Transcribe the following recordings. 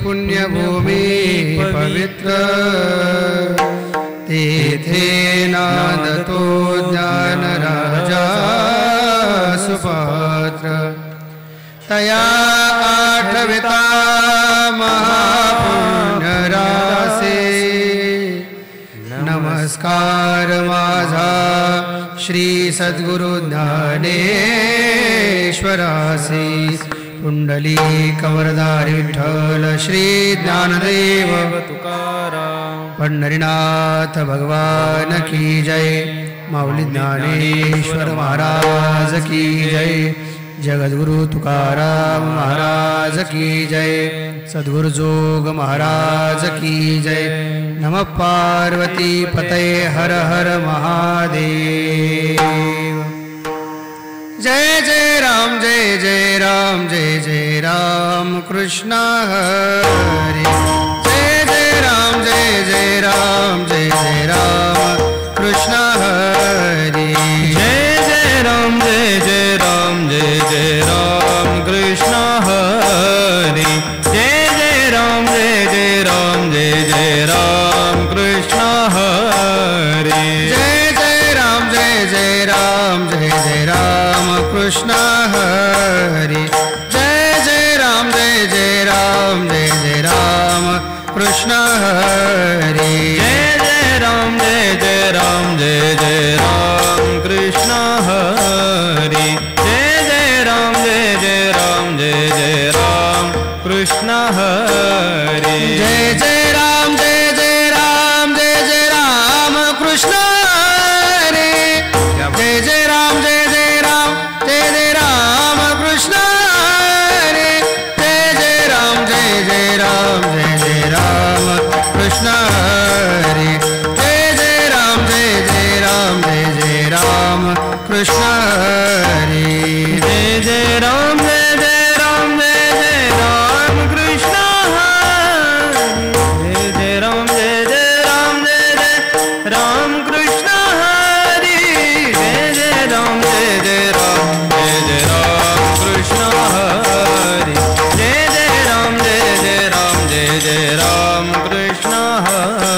पुण्यभूमि पवित्र तीर्थेनादतो ज्ञानराजा सुपात्र तया आठविता महापुण्यरासे नमस्कार माझा श्री सद्गुरु ज्ञानेश्वरासी कुंडली कवरदारी विठ्ठल श्री ज्ञानदेव तुकाराम पंढरीनाथ भगवान की जय माऊली ज्ञानेश्वर महाराज की जय जगद्गुरु तुकाराम महाराज की जय सद्गुरु जोग महाराज की जय नमः पार्वती पतये हर हर महादेव। जय जय राम जय जय राम जय जय राम कृष्ण हरे जय जय राम जय जय राम जय जय राम कृष्ण हरे जय जय राम जय जय राम जय जय राम कृष्ण हरे जय जय राम जय जय राम जय जय राम कृष्ण हरे जय जय राम जय जय राम जय जय राम कृष्ण हरे जय जय राम जय जय राम जय जय राम कृष्ण हरे जय जय राम जय जय राम जय जय राम कृष्ण हरे जय जय राम जय जय राम जय जय राम कृष्ण हरे जय जय राम जय जय राम जय जय राम कृष्ण हरे जय जय राम जय जय राम जय जय राम कृष्ण हरे जय जय राम जय जय राम जय जय राम कृष्ण हरे जय जय राम जय जय राम जय जय राम कृष्ण हरे जय जय राम जय जय राम जय जय राम कृष्ण हरे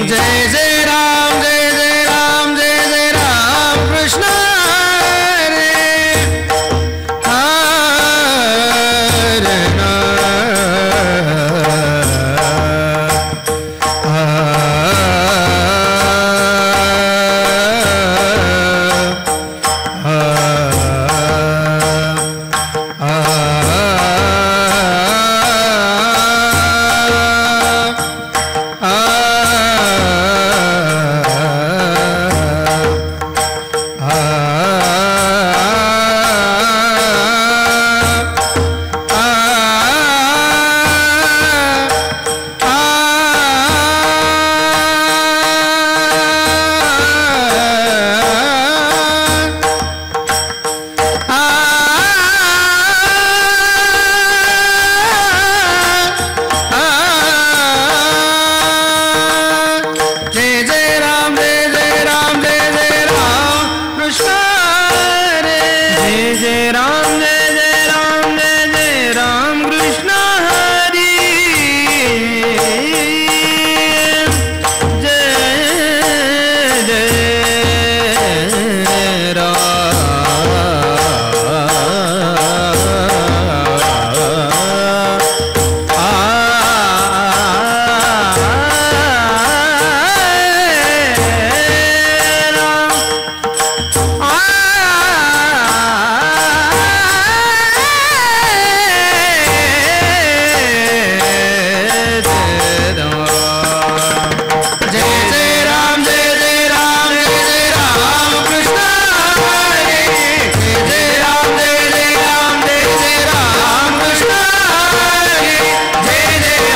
जय जय राम जय जय राम जय जय राम कृष्ण हरे जय जय राम जय जय राम जय जय राम कृष्ण हरे जय जय राम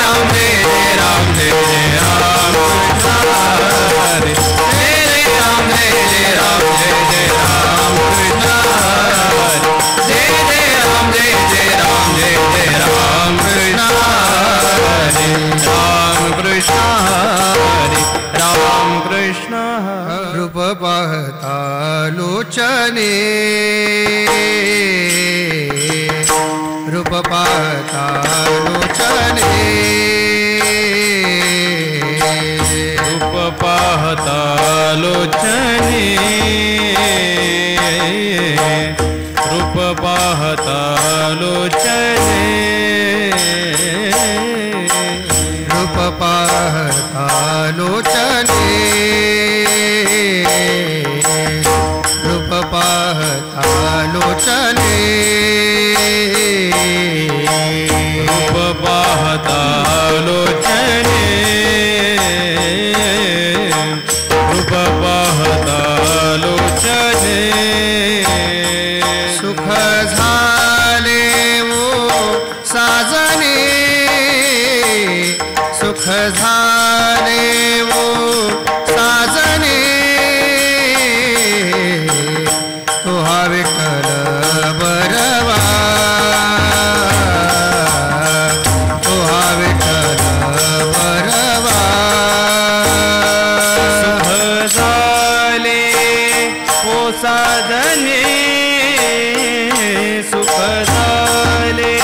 जय जय राम जय जय राम कृष्ण हरे जय जय राम जय जय राम जय जय राम कृष्ण हरे हरे पाहता लोचने रूप पाहता लोचने पाहता लोचने रूप पाहता लोचने रूप पाहता लोचने रूप पाहता लोचने रूप पाहता लोचने रूप पाहता लोचने सुख झाले वो साजने सुख झाले वो साजने तो हा विठ्ठल बरवा तो हा विठ्ठल बरवा सुख झाले ओ साधने सुख झाले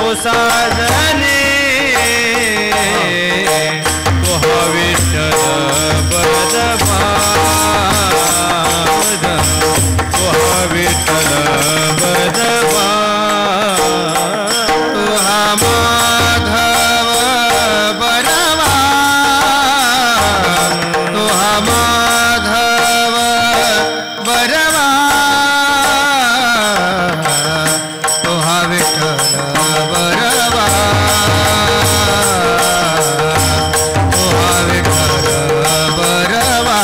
ओ साधने तो हा विठ्ठल बरवा तो हा विठ्ठल बरवा तो हा माधव बरवा तो हा माधव बरवा तो हा विठ्ठल बरवा तो हा विठ्ठल बरवा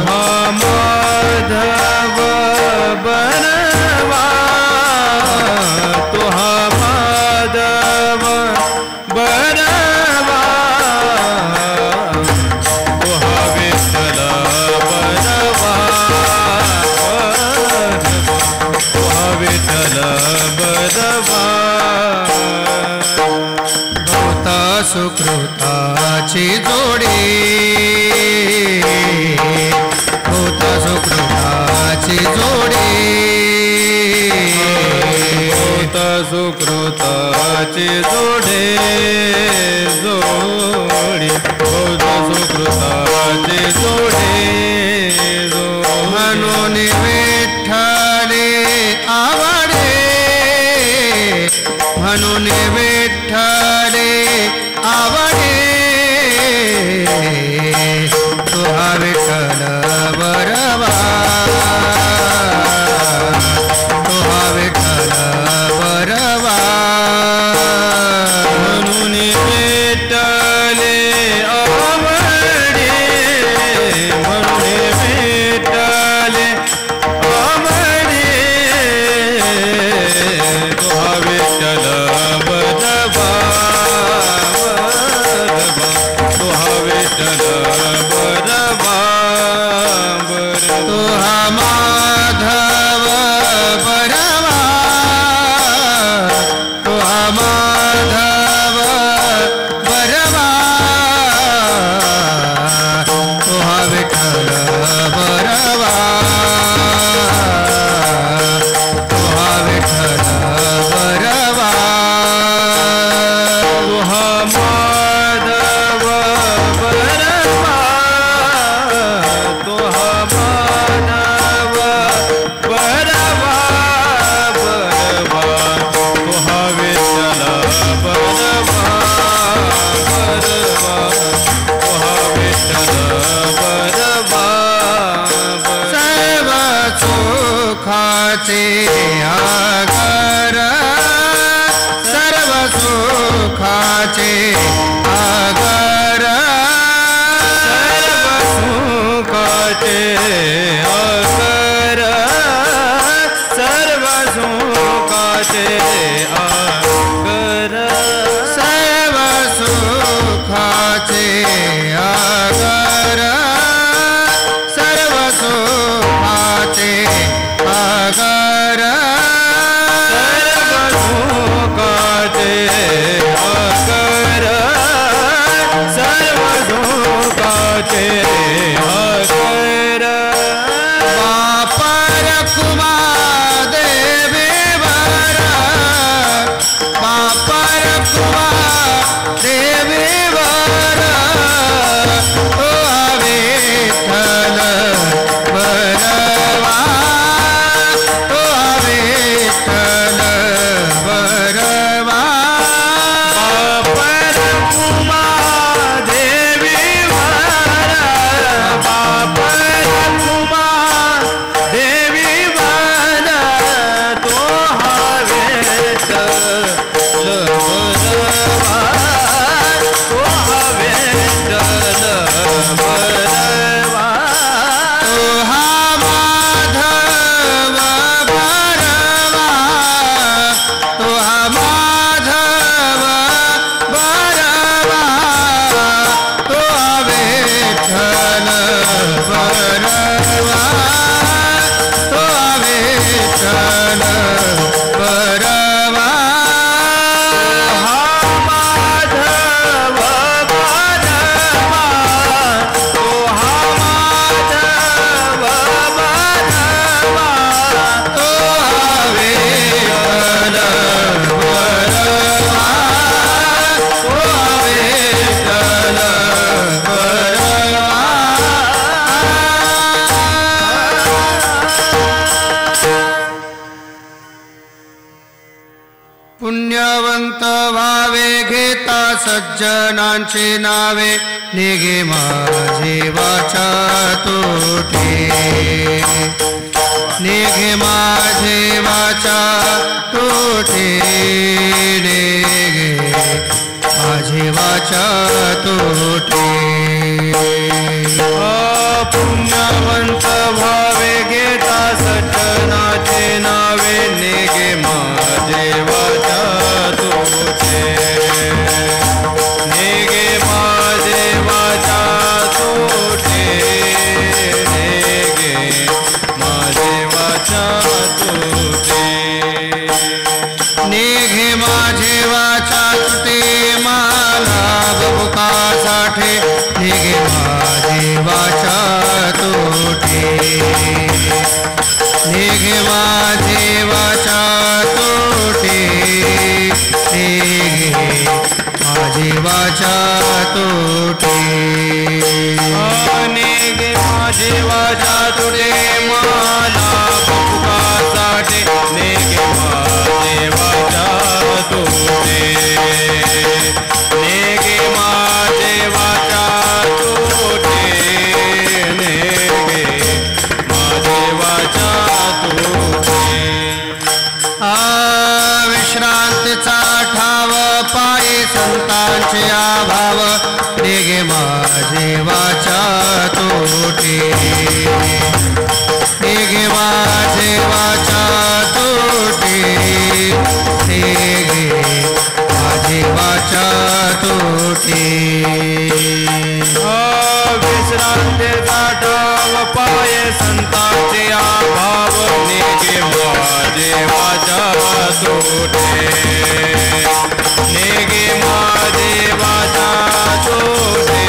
हा माधव बरवा तो हा माधव बरवा तो हा विठ्ठल बरवा तो हा विठ्ठल बरवा भूत सुकृताची जोडी भूत सुकृताची जोडी भूत सुकृताची जोडे जोडी भूत सुकृताची जोडे म्हणून विठ्ठले आवडे म्हणून विठ्ठले आवडे तो हा विठ्ठल बरवा तो हा विठ्ठल बरवा म्हणून विठ्ठले आवडे म्हणून विठ्ठले आवडे तो हा विठ्ठल बरवा तो हा विठ्ठल बरवा तो हा माधव बरवा तो हा माधव बरवा तो हा विठ्ठल बरवा तो हा विठ्ठल बरवा तो हा माधव बरवा तो हा माधव बरवा बरवा तो हा विठ्ठल बरवा बरवा तो हा विठ्ठल बरवा सर्व सुखाचे आगर सर्व सुखाचे आगर सर्व सुखाचे आगर सर्व सुखाचे आगर सर्व सुखाचे आगर सर्व सुखाचे आगर सर्व सुखाचे आगर सर्व सुखाचे आगर बापर कुमा देवी वर बापर कुमा देवी वर सज्जनांची नावे निघे माझे वाचा तुटे निघे माझे वाचा तुटे निघे माझे वाचा तुटे पुण्यवंत भावे घेता सज्जनाचे नावे निघे माझे वाचा तुटे निघे माझे वाचा तुटे निघे माझे वाचा तुटे निघे माझे वाचा तुटे मला बबुकासाठी निघे माझे वाचा तुटे निघे माझे वाचा तुटे निघे माझे वाचा तुटे निघे माझे वाचा तुटे मला बबुकासाठी निघे माझे वाचा तुटे निघे माझे वाचा तुटे निघे माझे वाचा तुटे विश्रांतीचा ठाव पायी संतांचे अभाव निघे माझे वाचा तुटे निघे माझे वाचा तुटे निघे माझे वाचा तुटे विश्रांतीचा ठाव पाय संतांचे अभाव निघे माझे वाचा तुटे निघे माझे वाचा तुटे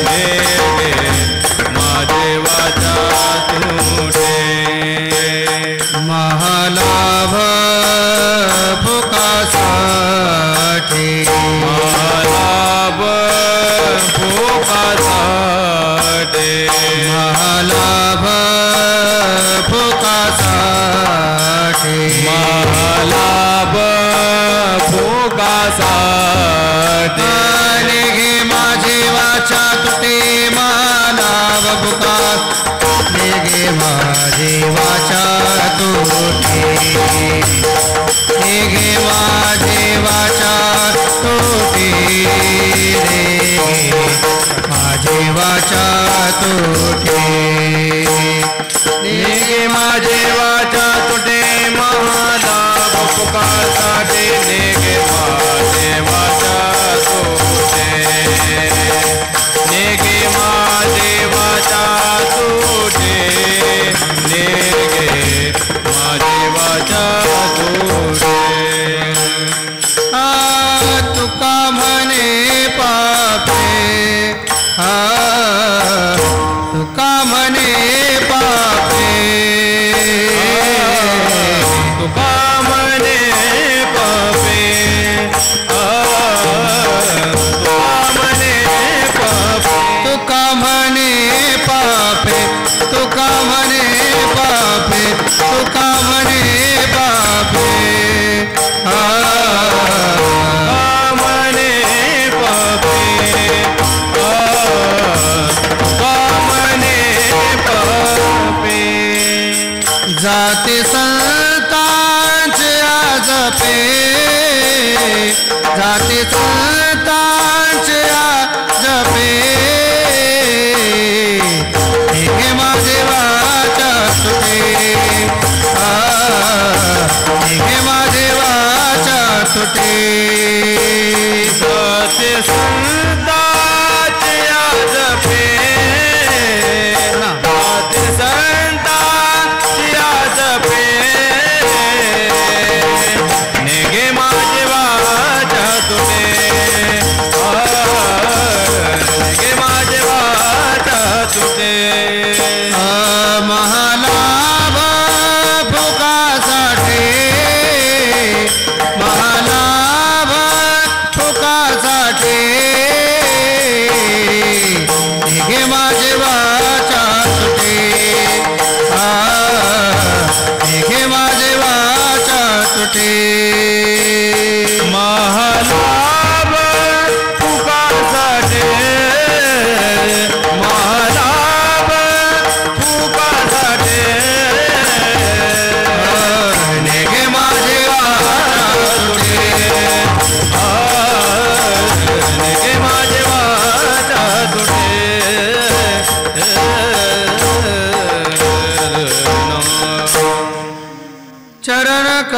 निघे माझे वाचा तुटे महालाभ भुकासाठी महालाभ भोगासाठी महालाभ भुकासाठी महालाभ भोगासाठी निघे माझे वाचा तुटे महालाभ भुका निघे माझे वाचा तुटे निघे माझे वाचा तुटे निघे माझे वाचा तुटे निघे माझे वाचा तुटे महालाभ भोगासाठी निघे माझे वाचा तुटे निघे माझे वाचा तुटे निघे माझे वाचा तुटे तुका म्हणे पापे तुका म्हणे पापे तुका म्हणे पापे तुका म्हणे पापे तुका म्हणे पापे तुका म्हणे पापे जाते संतांचे जपे जाते संतांचे जपे निघे माझे वाचा तुटे निघे माझे वाचा तुटे जाते संतांचे जपे जाते संतांचे जपे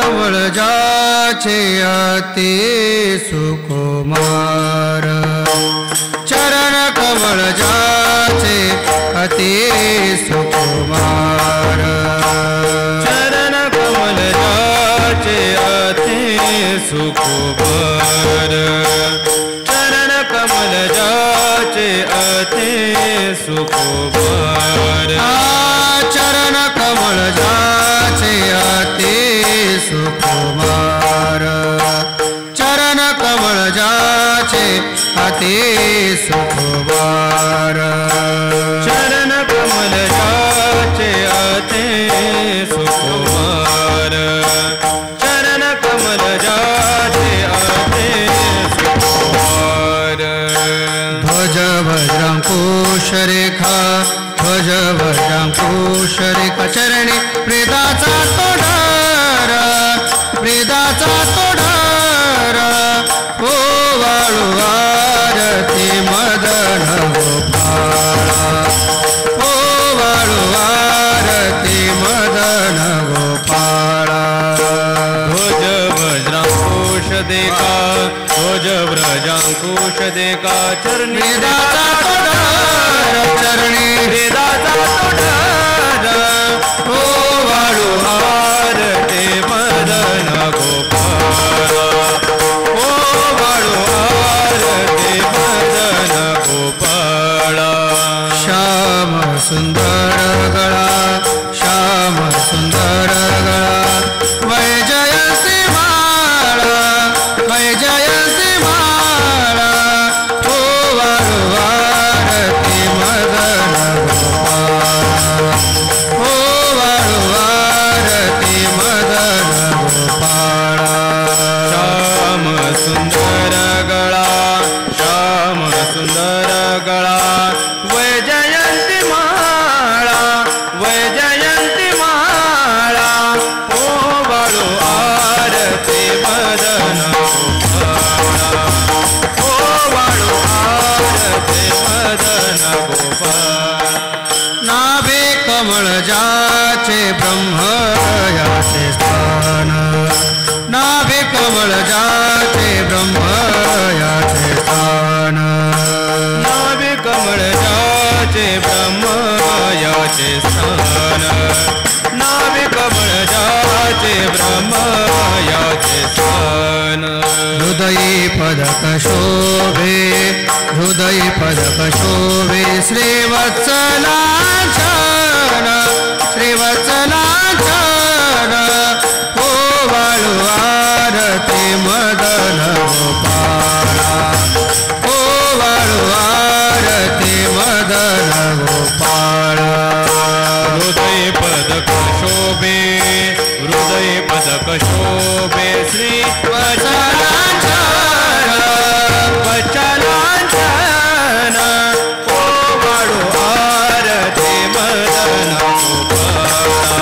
कमळ जाचे अति सुकुमार चरण कमळ जाचे अति सुकुमार चरण कमल जाचे अति सुकुमार चरण कमल जाचे अति सुकुमार चरण कमळ जाचे अति सुकुमार चरण कमळ जाचे अति सुकुमार चरण कमल जाचे अति सुकुमार चरण कमल जाचे अति सुकुमार ध्वज वज्रांकुश रेखा ध्वज वज्रांकुश रेखा चरणी प्रेदाचा तोडार प्रेदाचा तोडार ओ वाळू आरती मदन गोपाळा ओ वाळू आरती मदन गोपाळा ध्वज वज्रांकुश देखा ध्वज व्रजांकुश देखा चरणी प्रेदाचा तोडार चरणी वेदाचा तोडार ओ वाळू आरती मदन गोपाळा ओ वाळू आरती मदन गोपाळा श्याम सुंदर गळा श्याम सुंदर गळा वैजयंती माळा वैजयंती माळा ओ वाळू आरती मदन गोपाळा ओ वाळू आरती मदन गोपाळा श्याम सुंदर गळा श्याम सुंदर गळा वैजयंती माळा वैजयंती माळा ओ वाळू आरती मदन गोपाळा ओ वाळू आरती मदन गोपाळा नाभे कमळ जाचे ब्रह्म याचे स्थान नाभे कमळ जाचे ब्रह्म याचे स्थान नाभि कमळ जाचे ब्रह्म याचे स्थान नाभि कमळ जाचे ब्रह्म याचे स्थान हृदयी पदक शोभे हृदयी पदक शोभे श्रीवत्सलांछन श्रीवत्सलांछन ओ वाळू आरती मदन गोपाळा ओ वाळू आरती मदन गोपाळा हृदय पदक शोभे हृदय पदक शोभे श्री वत्सलांछन वत्सलांछन ओ वाळू आरती मदन गोपाळा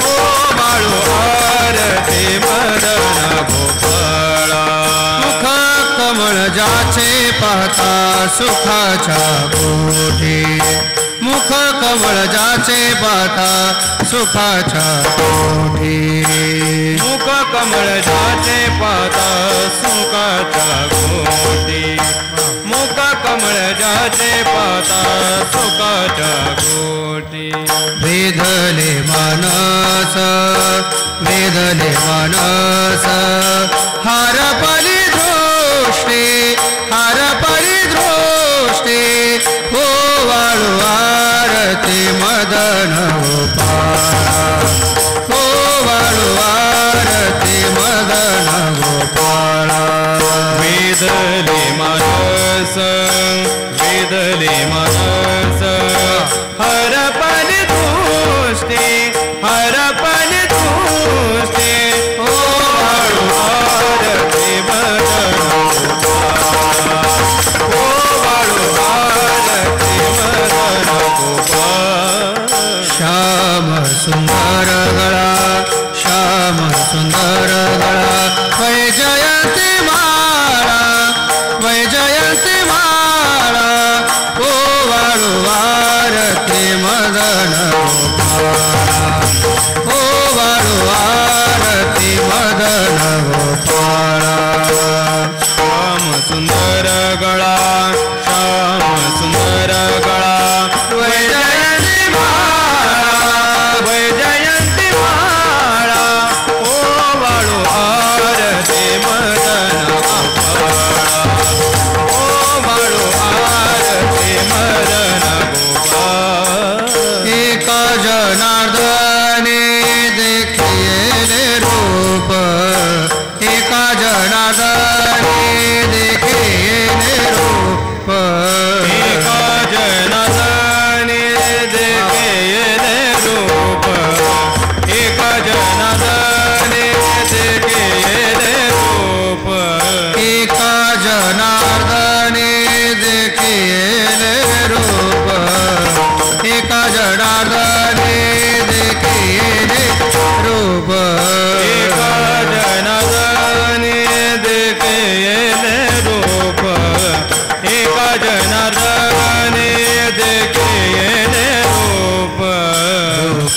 ओ वाळू आरती मदन गोपाळा मुख कमळ जाचे पाहता सुखाच्या कोठी मुख कमळ जाचे पाहता सुखाच्या कोठी मुख कमळ जाचे पाता सुखाच्या गोटी मुख कमळ जाचे पाता सुखाच्या गोटी वेधले मानस वेधले मानस हार परिदृष्टी हार परिदृष्टी हो वाळू आरती मदन गोपाळा हो वाळू आरती मदन गोपाळा वेदले मानस वेदले मानस हर परिदृष्टी हर परिदृष्टी ओ वाळू आरती मदन गोपाळा ओ वाळू आरती मदन गोपाळा श्याम सुंदर गळा श्याम सुंदर गळा वैजयंती माळा वैजयंती माळा ओ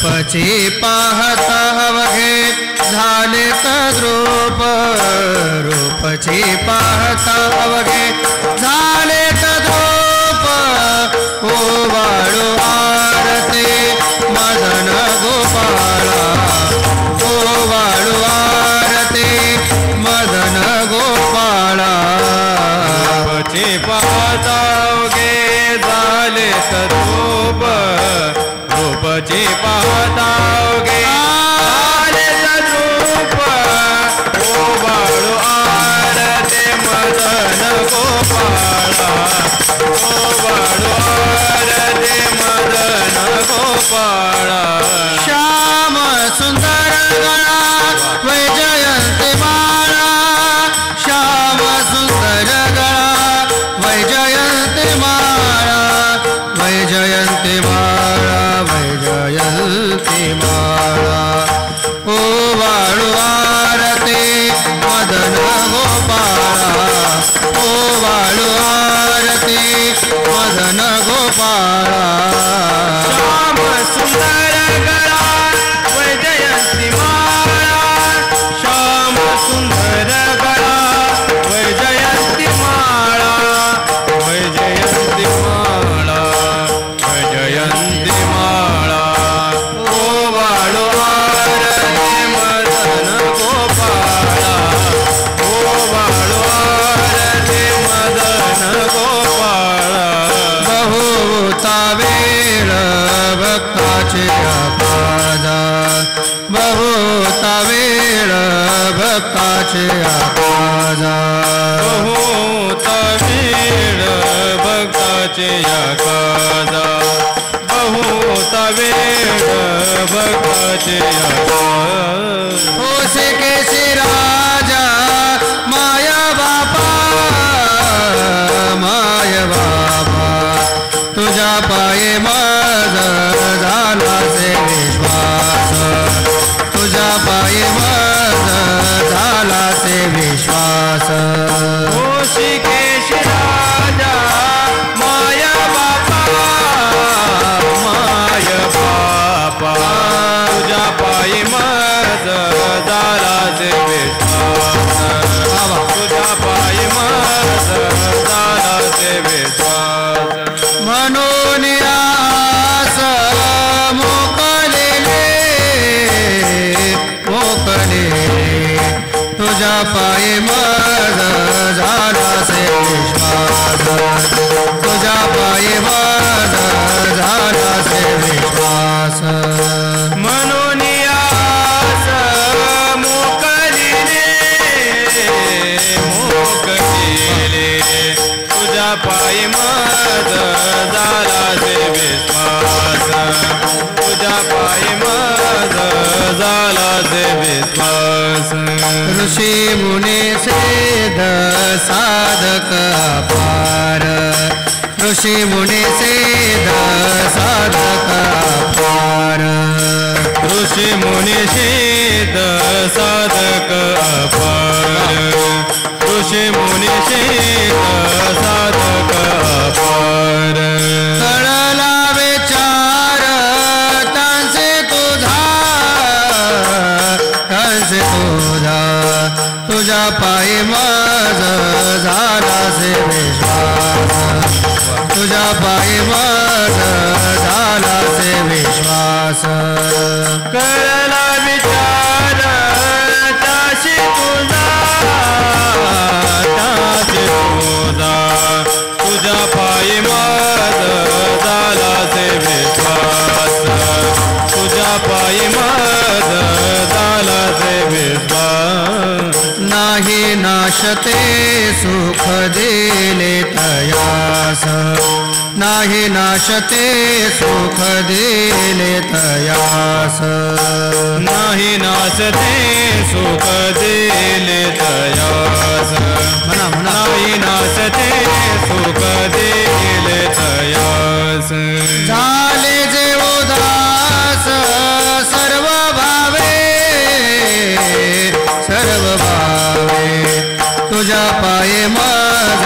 रूपची पाहता अवघे झाले तद्रूप रूपची पाहता अवघे झाले तद्रूप ओवाळू आरती मदन गोपाळा ओवाळू आरती मदन गोपाळा रूपची पाहता अवघे झाले तद्रूप रूपची पाहता अवघे झाले तद्रूप ओवाळू आरती मदन गोपाळा ओवाळू आरती मदन गोपाळा श्याम सुंदर गळा वैजयंती माळा श्याम सुंदर गळा वैजयंती माळा वैजयंती माळा वैजयंती माळा ओवाळू आरती मदन गोपाळा ओवाळू आरती मदन गोपाळा श्याम सुंदर गळा वैजयंती माळा श्याम सुंदर गळा वैजयंती माळा वैजयंती माळा वैजयंती माळा ओवाळू आरती मदन गोपाळा ओवाळू आरती मदन गोपाळा बहुता वेळ भक्ताचे आपादा बहुता वेळ भक्ताचे आपादा बहुता वेळ भक्ताचे आकाजा बहुता वेळ भक्ताचे आकाजा होसे केसी राजा माया बापा तुझ्या पाये माझ झाला से विश्वास तुझ्या पाये माझ झाला से विश्वास ऋषिकेश राजा माया बापा तुझ्या पायी माझ झाला से विश्वास तुझ्या पायी माझ झाला से विश्वास म्हणून आस मोकलेले तुझ्या पायी माझ झाला से विश्वास तुझ्या पायी माझ झाला से विश्वास म्हणून आस मोकलेले तुझ्या पायी माझ झाला से विश्वास तुझ्या पायी माझ झाला से विश्वास ऋषी मुनी सेद साधक अपार ऋषी मुनी सेद साधक अपार ऋषी मुनी सेद साधक अपार ऋषी मुनी सेद साधक अपार कळला विचार त्यांचे तुझा तुझ्या पायी माझ झाला से विश्वास तुझ्या पायी माझ झाला से विश्वास कळला विचार ताशी तुझा तुझ्या पायी माझ झाला से विश्वास तुझ्या पायी माझ झाला से विश्वास नाही नाशते सुख दिले तयास नाही नाशते सुख दिले तयास नाही नाचते सुख दिले तयास नाही नाचते सुख दिले तयास झाले जे उदास सर्व भावे तुझ्या पाये माझ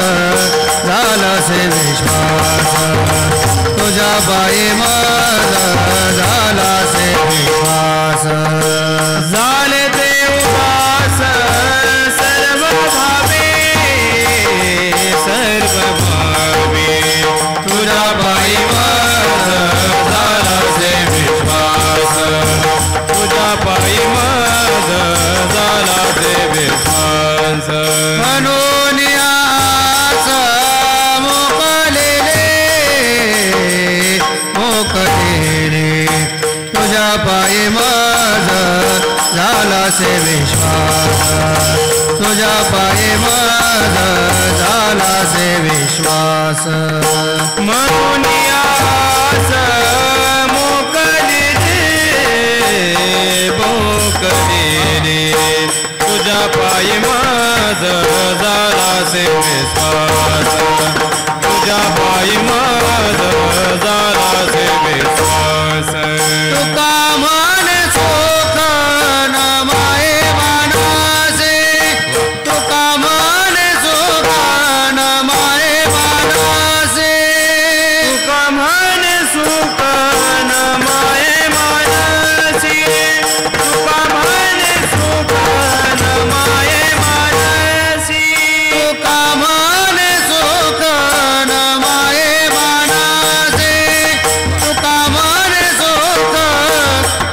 झाला से विश्वास तुझ्या पायी माझा झाला से विश्वास झाले ते उदास सर्व भावे तुझ्या पायी माझा झाला से विश्वास तुझ्या पायी माझा झाला ते विश्वास म्हणून आस मोकलेले तुझ्या पायी माझा झाला से विश्वास तुझ्या पायी माझा झाला से विश्वास म्हणून आस मोकलेले तुझ्या पायी माझा झाला से विश्वास तुझ्या पायी माझा झाला से विश्वास तुका मन सुख न माये मानसे तुका मन सुख न माये मानसे तुका मन सुख न माये मानसी तुका मन सुख न माये मानसी तुका मन सुख न माये मानसे तुका मन सुख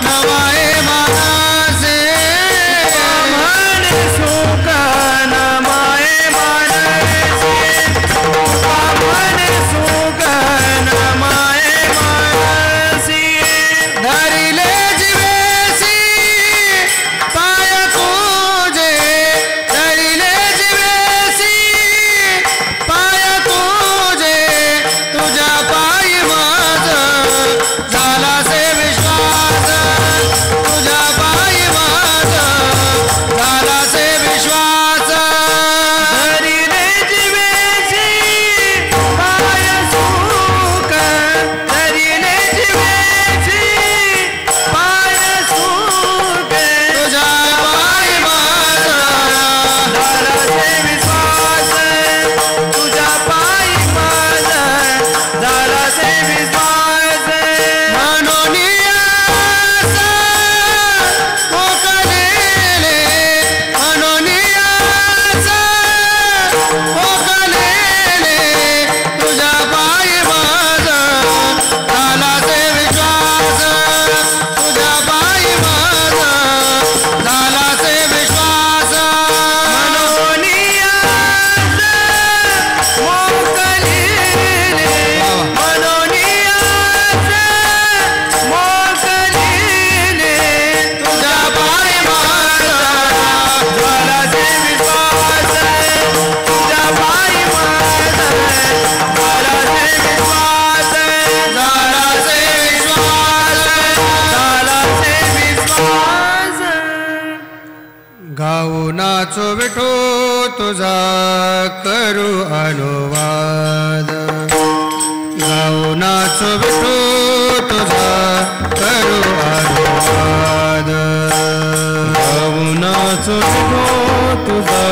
न माये मानसे मन सुख न माये मानसी तुका मन सुख न माये मानसी धरिले जीवेसी पाय तुझे धरिले जीवेसी पाय तुझे तुझ्या पायी माझा झाला से विश्वास तुझ्या पायी माझा झाला से विश्वास धरिले जीवेसी पाय सुख धरिले जीवेसी पाय सुख तुझ्या पायी माझा झाला से विश्वास तुझ्या पायी माझा झाला से विश्वास म्हणून आस मोकलेले म्हणून आस मोकलेले तुझ्या पायी माझा झाला से विश्वास तुझ्या पायी माझा झाला से विश्वास म्हणून आस मोकलेले म्हणून आस मोकलेले तुझ्या पायी माझा झाला से विश्वास तुझ्या पायी माझा झाला से विश्वास झाला से विश्वास झाला से विश्वास गाऊ नाचो विठो तुझा करू अनुवाद गाऊ नाचो विठो तुझा करू अनुवाद भावनाचो विठो तुझा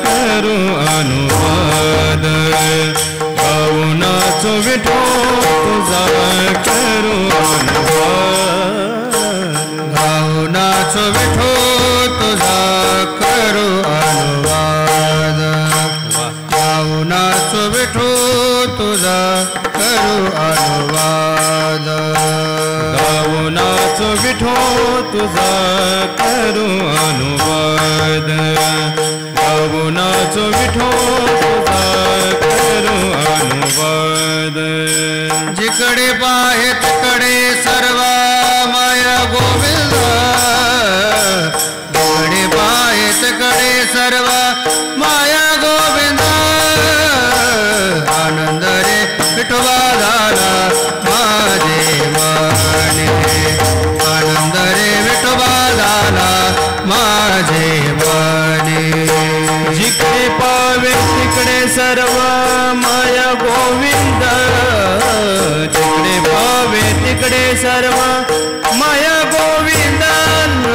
करू अनुवाद भावनाचो विठो तुझा करू अनुवाद गाऊ नाचो विठो तुझा करू अनुवाद गाऊ नाचो विठो तुझा करू अनुवाद भावनाचो विठो तुझा करू अनुवाद भावनाचो विठो तुझा करू अनुवाद जिकडे पाहे तिकडे सर्व माया गोविंद जिकडे पाहे तिकडे सर्व माया गोविंद आनंद रे विठोबा झाला माझे मने आनंद रे विठोबा झाला माझे मने जिकडे पावे तिकडे सर्व माया गोविंद जिकडे पावे तिकडे सर्व माया गोविंद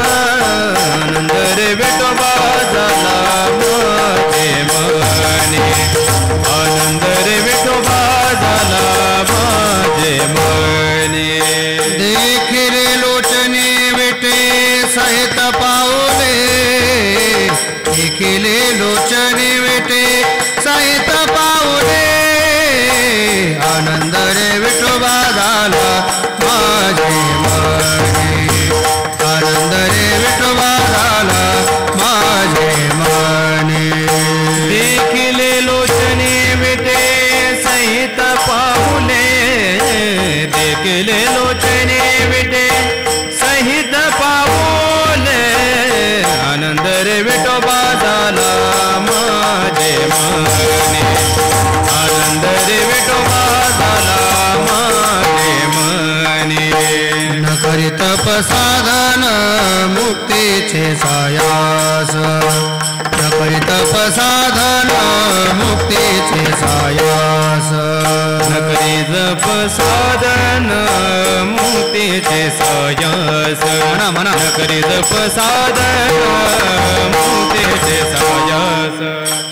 आनंद रे विठोबा झाला माझे मने आनंद रे विठोबा झाला माझे आनंद रे विठोबा झाला माझे मने आनंद रे विठोबा झाला माझे मने देखिले लोचने विटे सहित पाऊले देखिले लोचने विटे सहित पाऊले आनंद रे विठोबा झाला माझे मने आनंद रे विठोबा झाला माझे मने न करी तप साधन मुक्तीचे सायास न करी तप साधन मुक्तीचे सायास न करी जप साधन मुक्तीचे सायास म्हणा न करी जप साधन मुक्तीचे सायास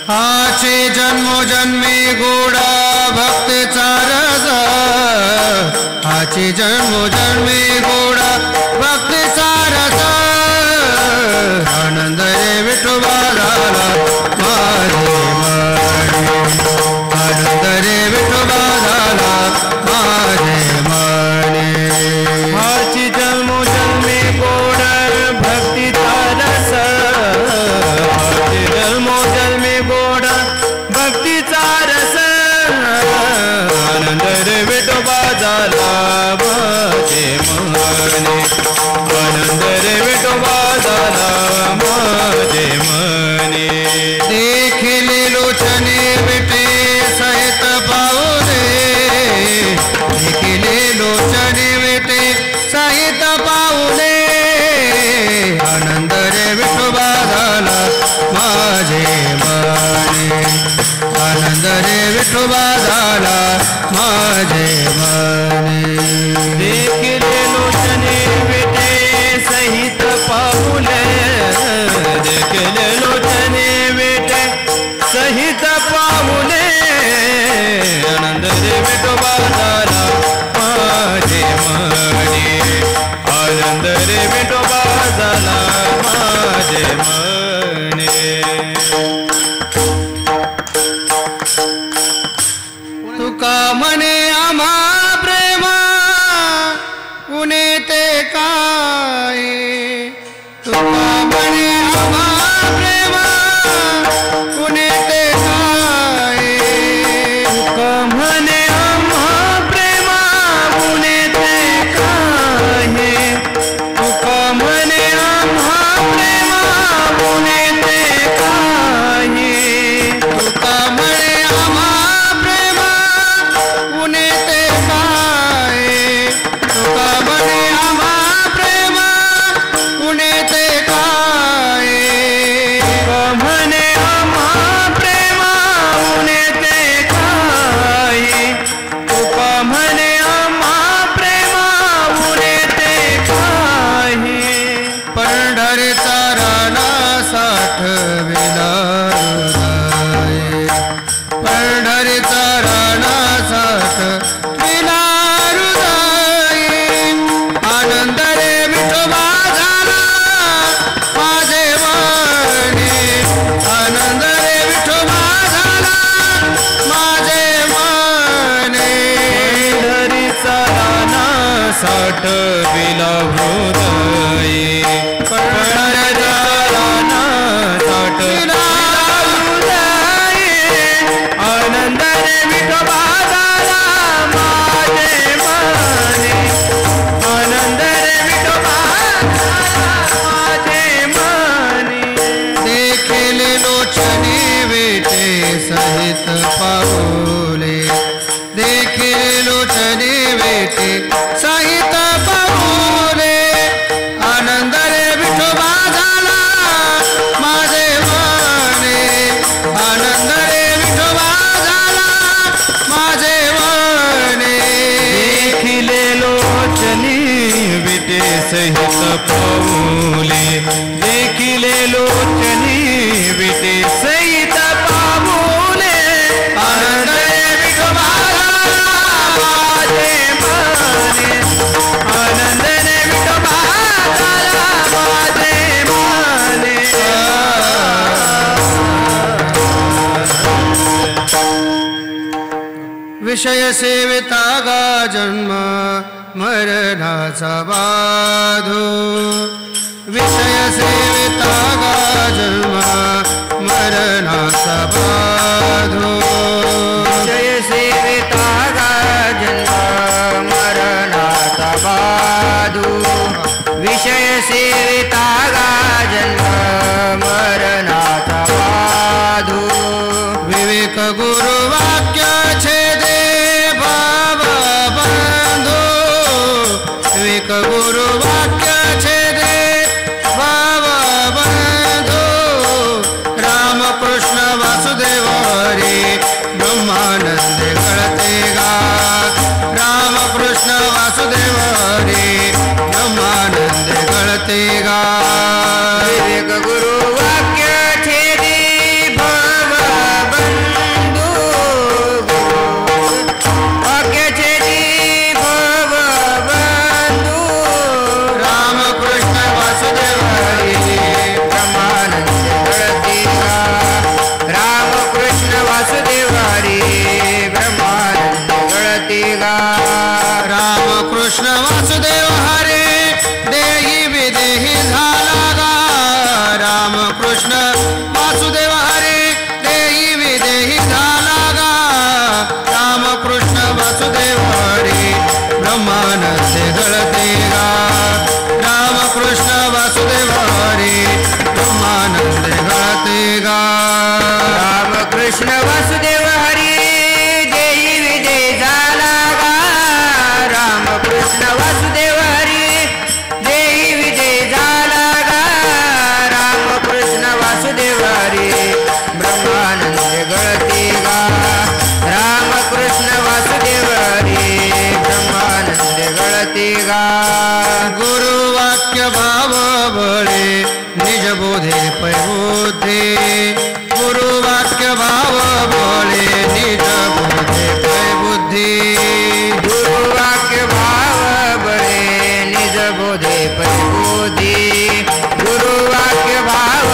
हाचे जन्मोजन्मी गोडा भक्तीचा रस हाचे जन्मोजन्मी गोडा भक्तीचा रस आनंद रे विठोबा झाला माझे मने आनंद रे विठोबा झाला माझे मने हाची जन्मोजन्मी गोड भक्तीचा रस हाची जन्मोजन्मी गोड भक्तीचा रस आनंद रे विठोबा झाला माझे मने आनंद रे विठोबा झाला माझे मने देखिले लोचने विटे सहित पाऊले देखिले लोचने विटे सहित पाऊले आनंद रे विठोबा झाला माझे मने आनंद रे विठोबा झाला माझे मने देखिले लोचने विटे सहित पाऊले देखिले लोचने विटे सहित पाऊले आनंद रे विठोबा झाला माझे मने आनंद रे विठोबा झाला माझे मने तुका म्हणे आम्हा प्रेमा कुणे ते काय तुका म्हणे आम्हा प्रेमा कुणे ते काय तुका म्हणे आम्हा प्रेमा कुणे ते काय तुका म्हणे आम्हा प्रेमा कुणे ते काय तुका म्हणे आम्हा प्रेमा कुणे ते काय तुका म्हणे आम्हा प्रेमा कुणे ते काय तुका म्हणे आम्हा प्रेमा कुणे ते काय तुका म्हणे आम्हा प्रेमा कुणे ते काय पंढरीचा राणा साठविला हृदय पंढरीचा राणा साठविला हृदय आनंद रे विठोबा झाला माझे मने आनंद रे विठोबा झाला माझे मने पंढरीचा राणा साठविला हृदय पंढरीचा राणा साठविला हृदय आनंद रे विठोबा झाला माझे मने आनंद रे विठोबा झाला माझे मने देखिले लोचने विटे सहित पाऊले देखिले लोचने विटे सहित पाऊले आनंद रे विठोबा झाला माझे मने आनंद रे विठोबा झाला माझे मने देखिले लोचनी विटे सहित पाऊले देखिले लोचनी विटे सहित पाऊले आनंद रे विठोबा झाला माझे मने आनंद रे विठोबा झाला माझे मने विषय सेविता गा जन्म मरणाचा बाधो विषय सेविता गा जन्म मरणाचा बाधो विषय सेविता गा जन्म मरणाचा बाधो विषय सेविता गा जन्म मरणाचा बाधो विवेक गुरु वाक्य छेदे बाबा बंधो विवेक गुरु वाक्य छेदे बाबा बंधो राम कृष्ण वासुदेव हरे ब्रह्मानंद कळते गा राम कृष्ण वासुदेव हरे ब्रह्मानंद कळते गा विवेक गुरु वाक्य छेदे बाबा बंधो वाक्य छेदे बाबा बंधो राम कृष्ण वासुदेव हरे ब्रह्मानंद कळते गा राम कृष्ण वासुदेव हरे ब्रह्मानंद कळते गा राम कृष्ण वासुदेव हरे देही विदेही झाला गा राम कृष्ण वासुदेव हरे देही विदेही झाला गा राम कृष्ण वासुदेव हरे ब्रह्मानंद गळते गा राम कृष्ण वासुदेव हरे ब्रह्मानंद गळते गा राम कृष्ण वासुदेव हरी देही विजय झाला गा राम कृष्ण वासुदेव हरी देही विजय झाला गा राम कृष्ण वासुदेव हरी ब्रह्मानंद गळते गा राम कृष्ण वासुदेव हरी ब्रह्मानंद गळते गा गुरु वाक्य भाव बळे निज बोधे पैबुद्धे गुरु वाक्य भाव बळे निज बोधे पैबुद्धे गुरु वाक्य भाव बळे निज बोधे परिबुद्धी गुरु वाक्य भाव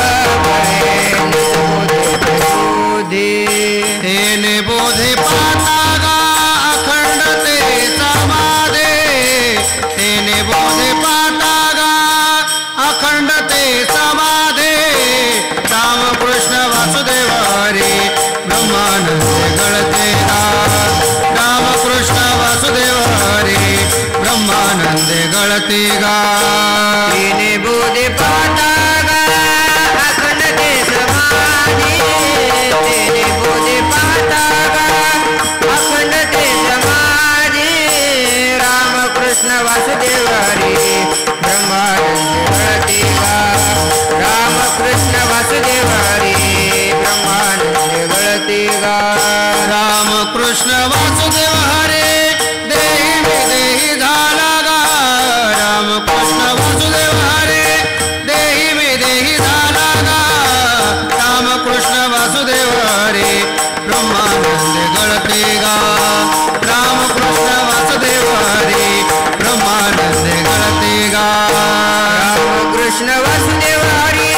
बळे निज बोधे परिबुद्धी तेने बोधे पाता गा अखंडते समाधे तेने बोधे पाता गा अखंडते समाधे राम कृष्ण वासुदेव हरे ब्रह्मानंद गळते गा राम कृष्ण वासुदेव हरे ब्रह्मानंद गळते गा तिने बोधे पाता गा अखंडते समाधी तेने बोधे पाता गा अखंडते समाधी राम कृष्ण वासुदेव हरी ब्रह्मानंद गळते गा राम कृष्ण वासुदेव हरी ब्रह्मानंद गळते गा राम कृष्ण वासुदेव हरे देही विदेही झाला गा राम कृष्ण वासुदेव हरे देही विदेही झाला गा राम कृष्ण वासुदेव हरे ब्रह्मानंद गळते गा राम कृष्ण वासुदेव हरे ब्रह्मानंद गळते गा राम कृष्ण वासुदेव हरी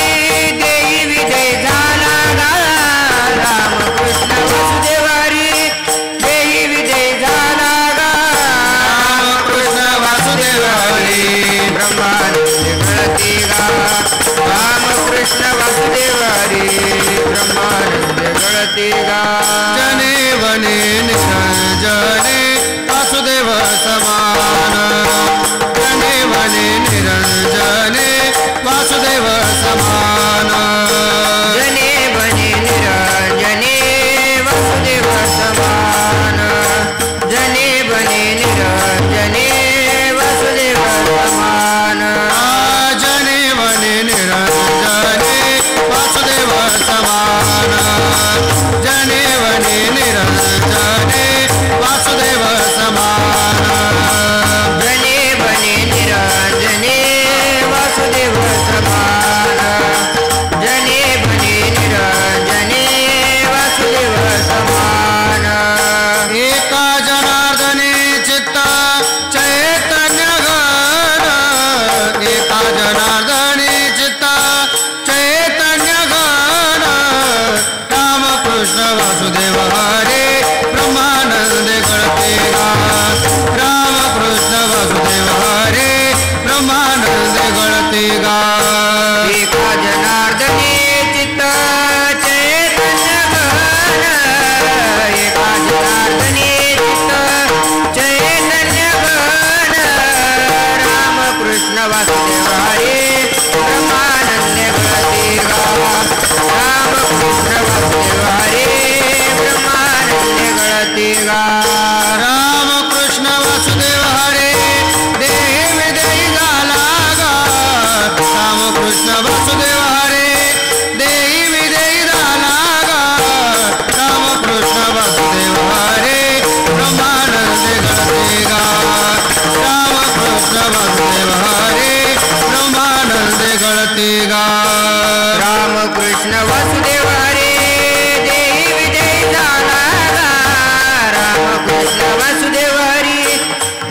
देही विजय झाला गा राम कृष्ण वासुदेव हरी देही विजय झाला गा राम कृष्ण वासुदेव हरे ब्रह्मानंद गळते गा राम कृष्ण वासुदेव हरी ब्रह्मानंद गळते गा जने वने निरंजने वासुदेव समान जने वने निरंजने वासुदेव समान जने बने निरंजने वासुदेव समान जने बने निरंजने वासुदेव समान जने वने निरंजने वासुदेव समान जने वासुदेव हरे ब्रह्मानंदे गळती गा रामकृष्ण वसुदेव हरे देही विजय झाला गा रामकृष्ण वसुदेव हरी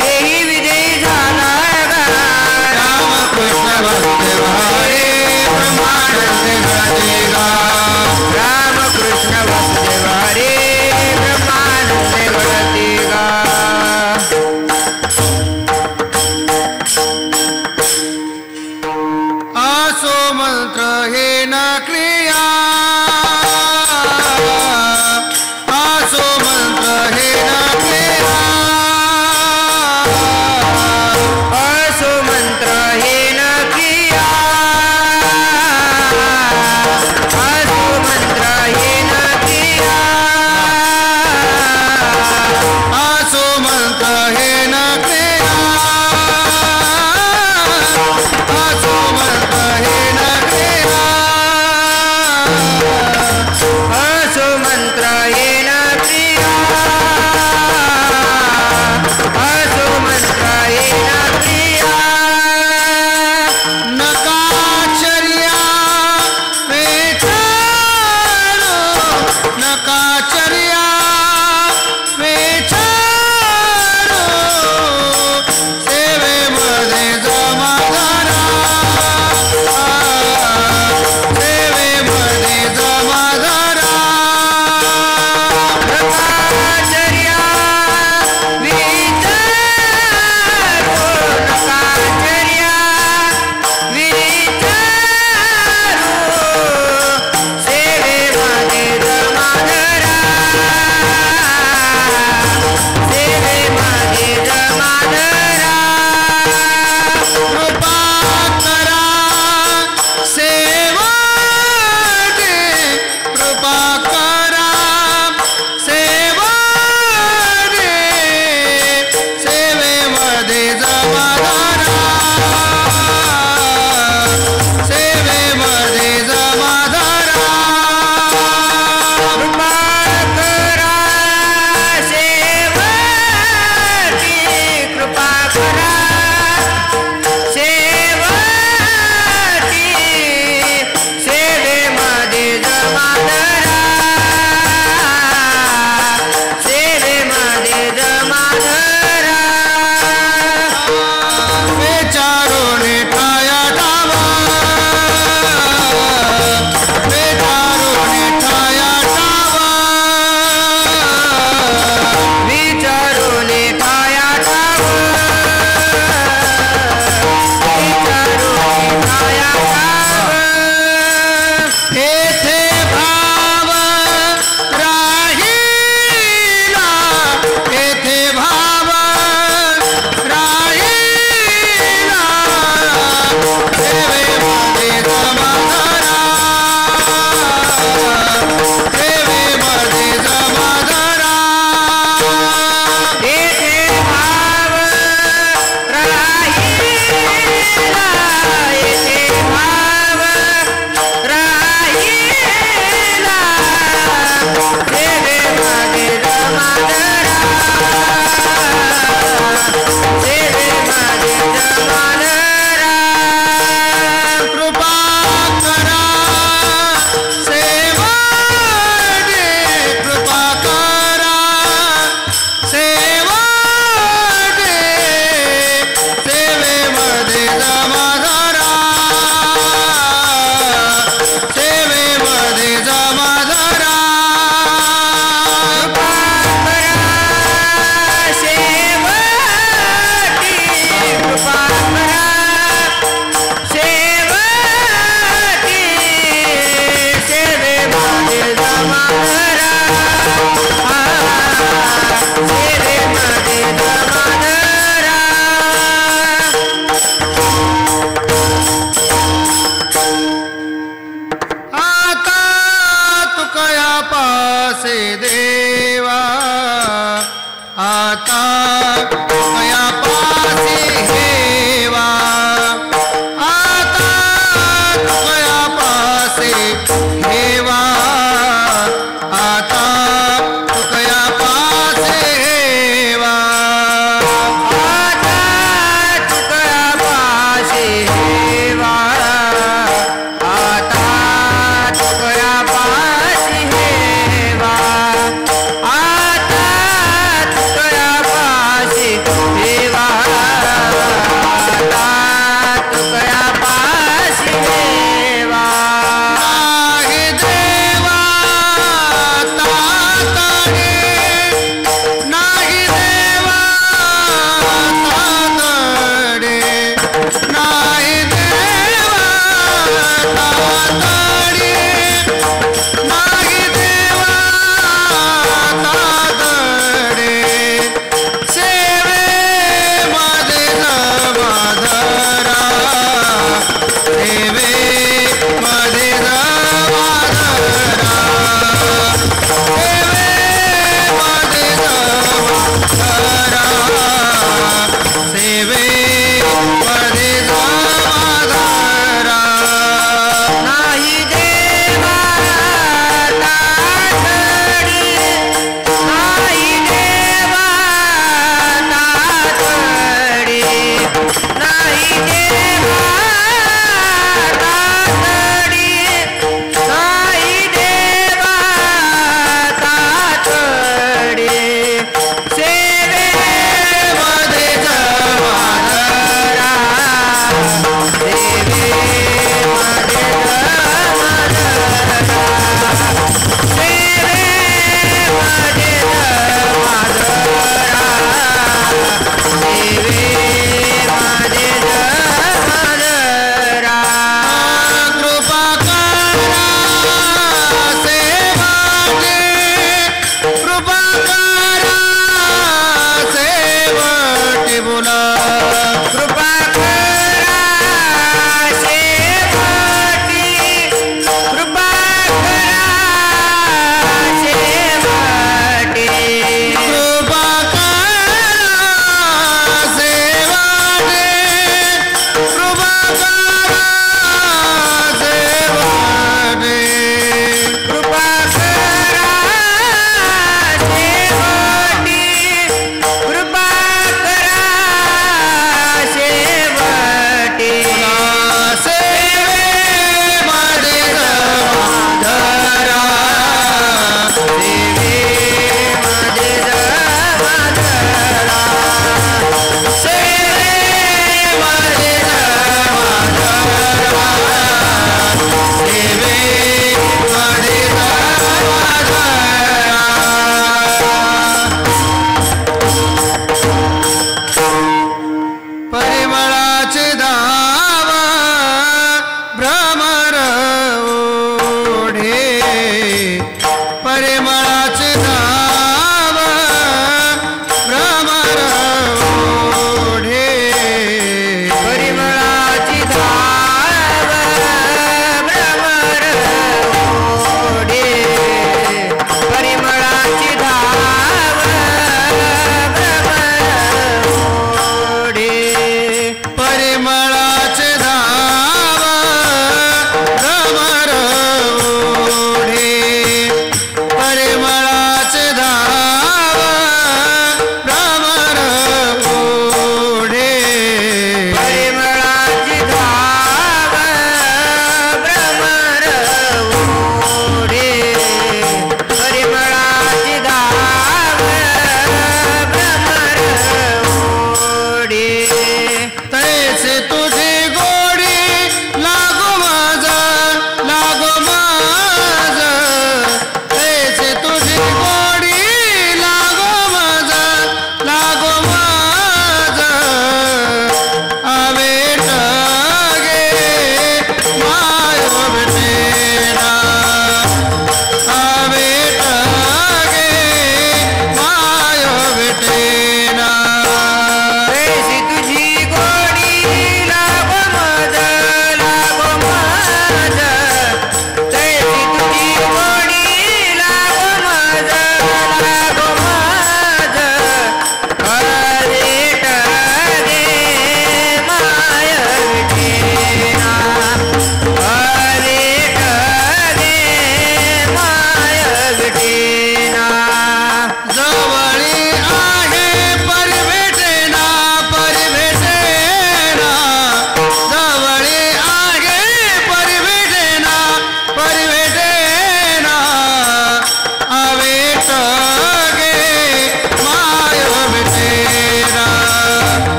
देही विजय झाला गा रामकृष्ण वासुदेव हरे ब्रह्मानंदे गळती गा रामकृष्ण वसुदेव हरे ब्रह्मानंदे गळती गा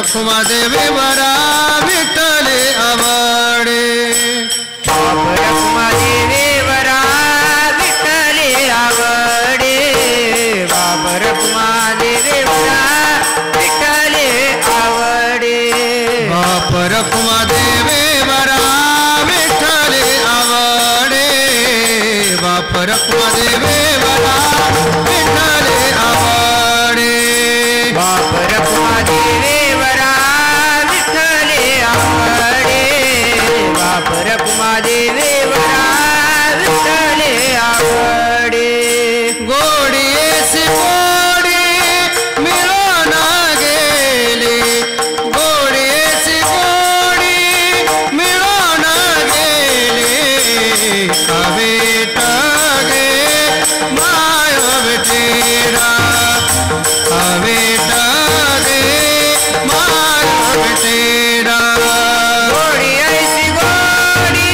रखुमा देवी वरा विठ्ठले आवडे बाप रखुमा देवी वरा विठ्ठले आवडे बाप रखुमा देवी वरा विठ्ठले आवडे बाप रखुमा देवी वरा विठ्ठले आवडे बाप रखुमा देवी वरा विठ्ठले आवडे बाप रखुमा देवी वरा विठ्ठले आवडे बाप रखुमा देवी वरा विठ्ठले आवडे गोडीसी गोडी मिळून गेली गोडीसी गोडी मिळून गेली कविता गे माय विठेरा कविता गे माय विठेरा गोडी ऐसी गोडी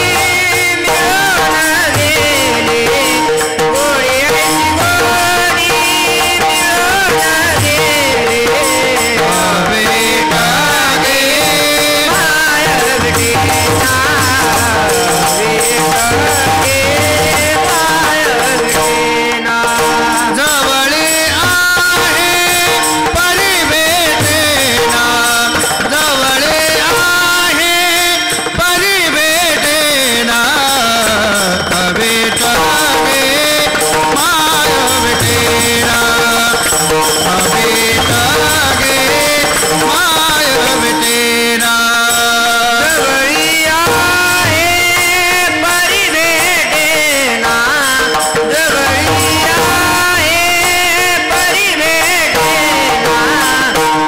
मिळून गेली गोडी ऐसी गोडी मिळून गेली कविता गे माय विठेना जवळे आहे परिभेटेना जवळे आहे परिभेटेना कविता गे माय विठेरा कविता गे माय विठेरा जवळी आहे परिभेटेना जवळी आहे परिभेटेना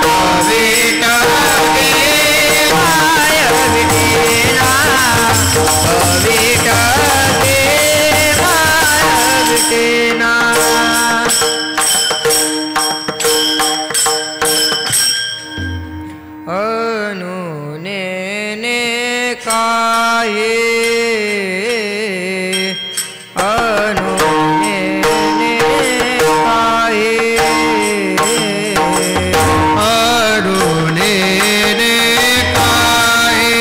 कविता गे माय विठेना कविता गे माय विठेना अनुने काये अनुने काये अरुणे रे काये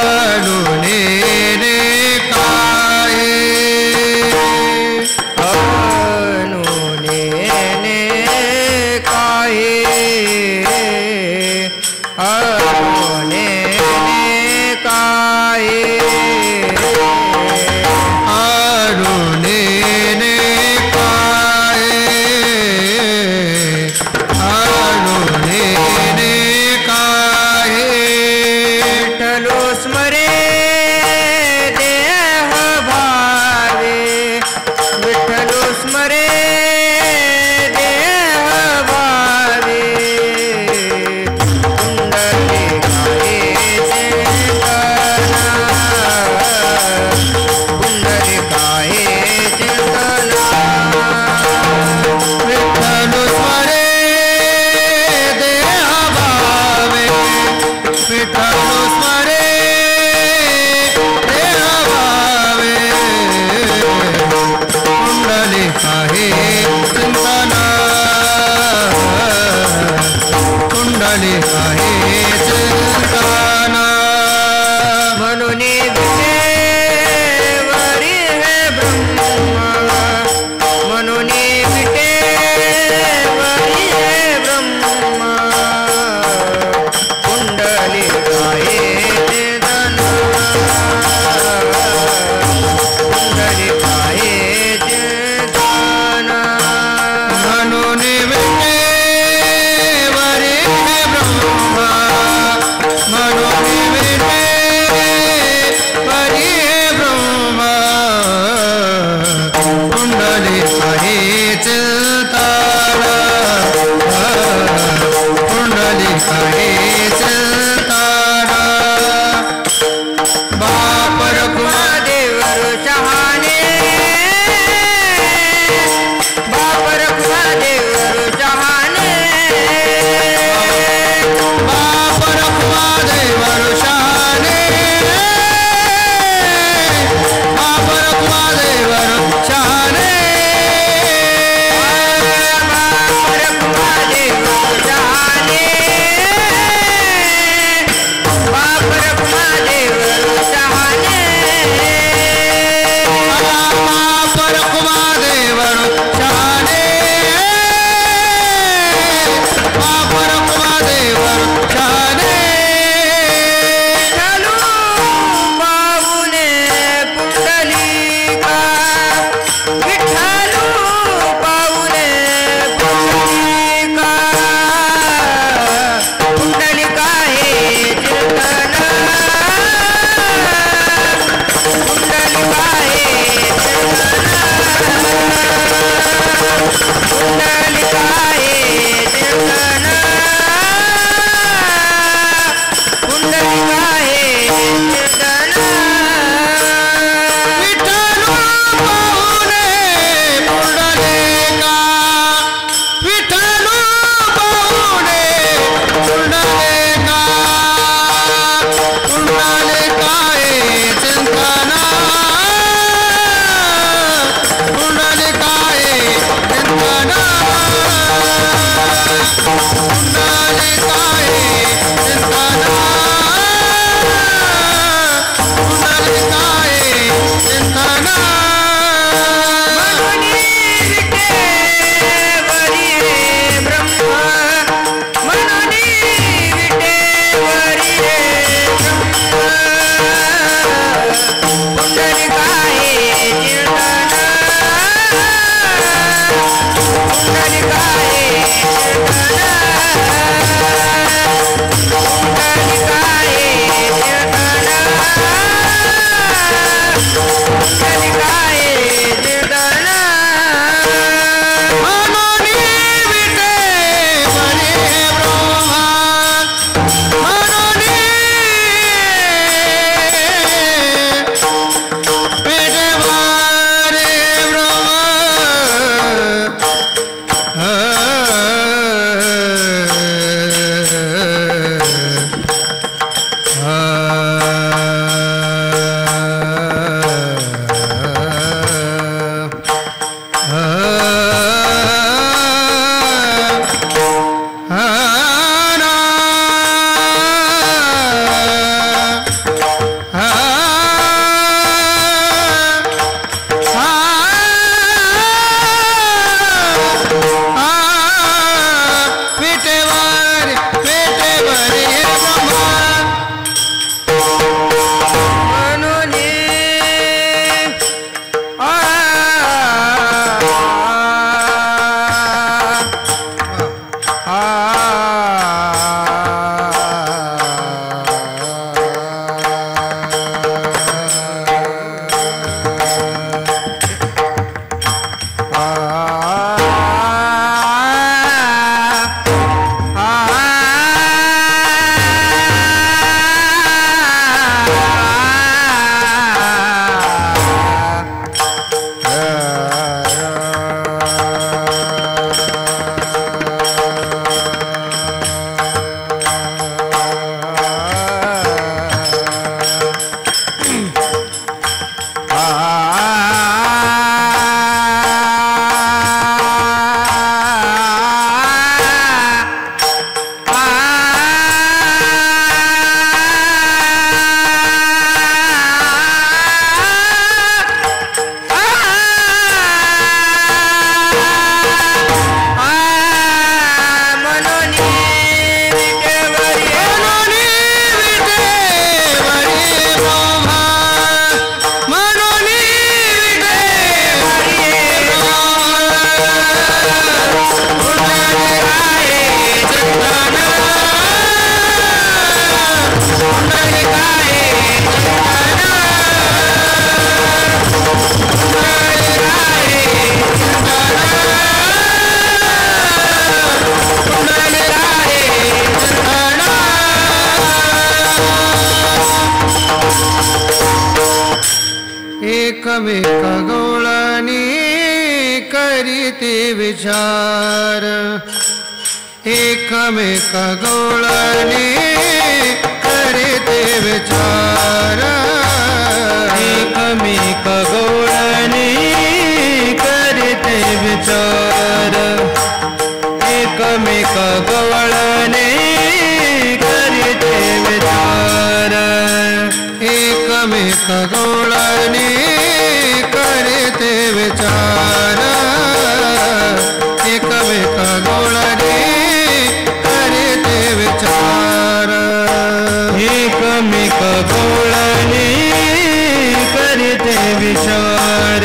अरुणे रे काये अनुने काये अनुने काये अरुणे रे काये अरुणे रे काये विठ्ठलो स्मरे देह भावे विठ्ठलो स्मरे देह भावे कुंडली गाये चिंतना कुंडली गाये चिंतना विठ्ठल स्मरे देह भावे विठ्ठल स्मरे देह भावे कुंडली आहे चिंतना कुंडली आहे चिंतना म्हणून विटेवरी हे ब्रह्म म्हणून विटेवरी हे ब्रह्म कुंडली आहे धन कुंडली आहे धन एकमेकगौळानी करीते विचार एकमेकगौळानी करीते विचार एकमेकगौळानी करीते विचार एकमेकगौळानी करीते विचार एकमेकगौळानी करते विचार एकमेकगौळानी करते विचार एकमेकगौळानी करते विचार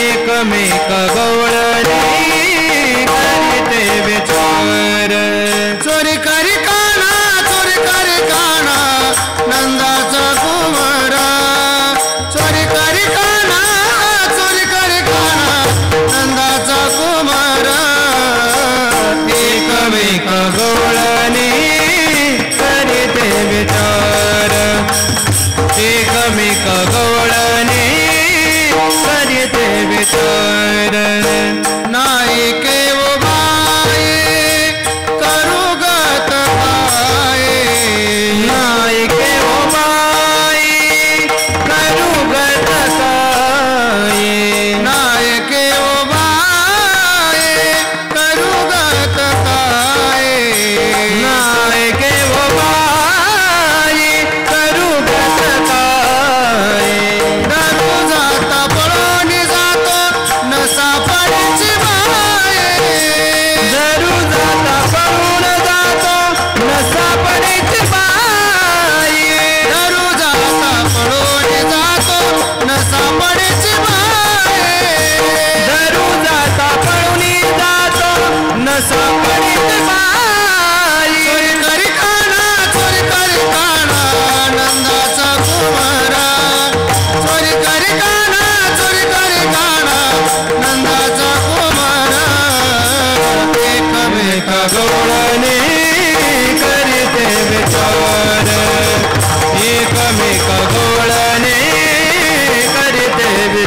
एकमेकगौळानी करते विचार चोरी करी काना नंदाचा कुमारा चोरी करी काना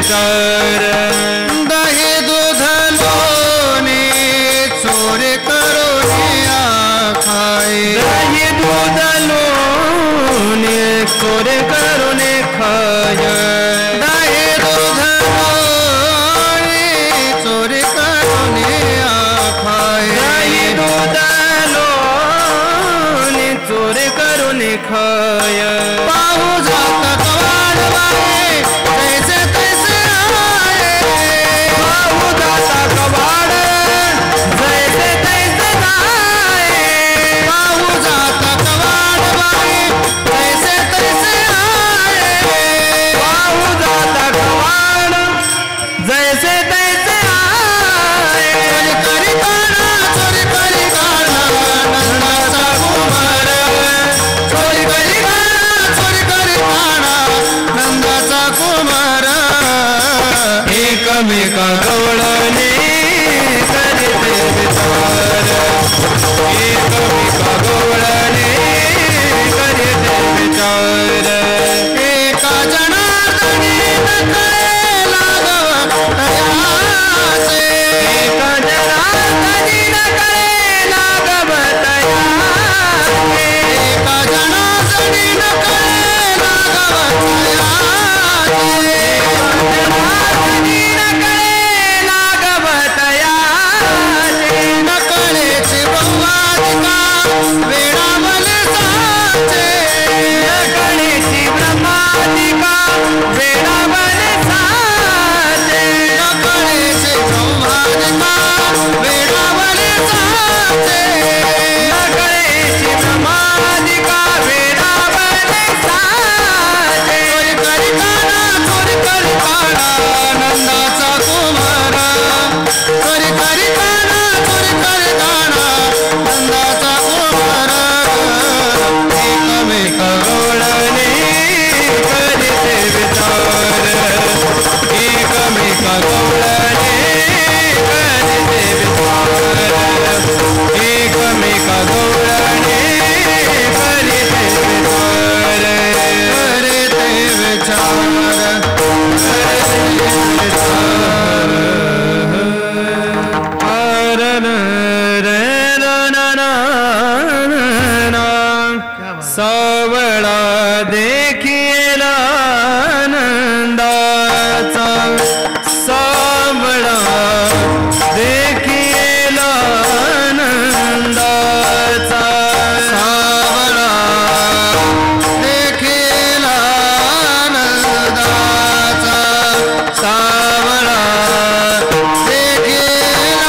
विचार दही दूध लोणी चोरी करून खाय दही दूध लोणी चोरी करून खाय दही दूध लोणी चोरी करून खाय दही दूध लोणी चोरी करून खाय पाहू जात कवाड बाई जैसे तैसे आए पाहू जाता कवाड जैसे तैसे जाए पाहू जात कवाड बाई जैसे तैसे आए पाहू जाता कवाड जैसे तैसे आए चोरी करी काढा नंदाचा कुमार चोरी करी काढा नंदाचा कुमार एकमेका गवळणे करीते विचार एकमेका गवळणे करीते विचार एका जनार्दनी नकळे लागवयाचे एका जनार्दनी नकळे लागवतयाचे एका जनार्दनी नकळे लागवयाचे जनार्दनी नकळे लागवतयाचे नकळेची ब्रह्मादिका वेळामले साचे नकळेची ब्रह्मादिका वेळावर साचे नकळेची ब्रह्मादिका वेळामले साचे नकळेची ब्रह्मादिका वेळावर साचे चोरी करी काढा नंदाचा कुमार चोरी करी काढा नंदाचा कुमार एकमेक गवळणे करीते विचार एकमेक गवळणे करीते विचार एकमेक गवळणे करीते विचार रे ते विचार सावळा देखीला नंदाचा सावळा देखीला नंदाचा सावळा देखीला नंदाचा सावळा देखीला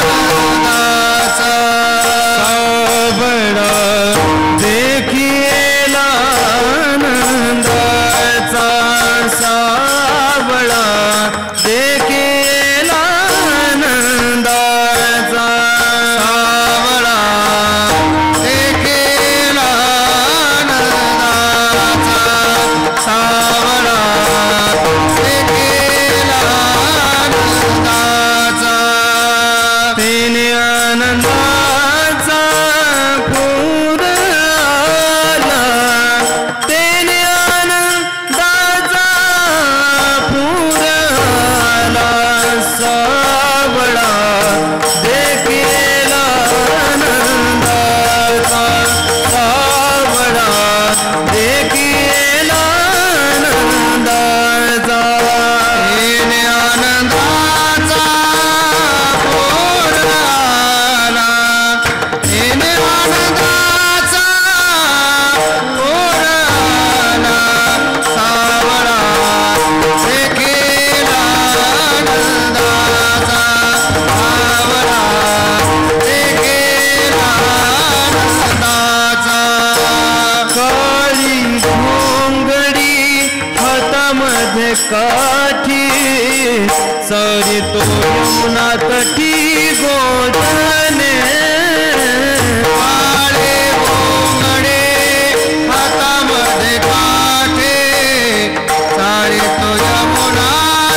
नंदाचा सावळा देखीला नंदाचा सावळा देखीला नंदाचा सावळा देखीला नंदाचा सावळा देखीला नंदाचा तिने आनंदाचा पूर आला तिने आनंदाचा पूर आला सावळा देखीला नंदाचा सावळा देखीला नंदाचा येणे आनंदाचा पूर आला येणे आनंदाचा पूर आला सावळा देखीला नंदाचा सावळा देखीला नंदाचा काळी घोंगडी हातामध्ये काठी सरी तो यमुना तटी गोधने काळे गोंगडे हातामध्ये काठे सारे तो यमुना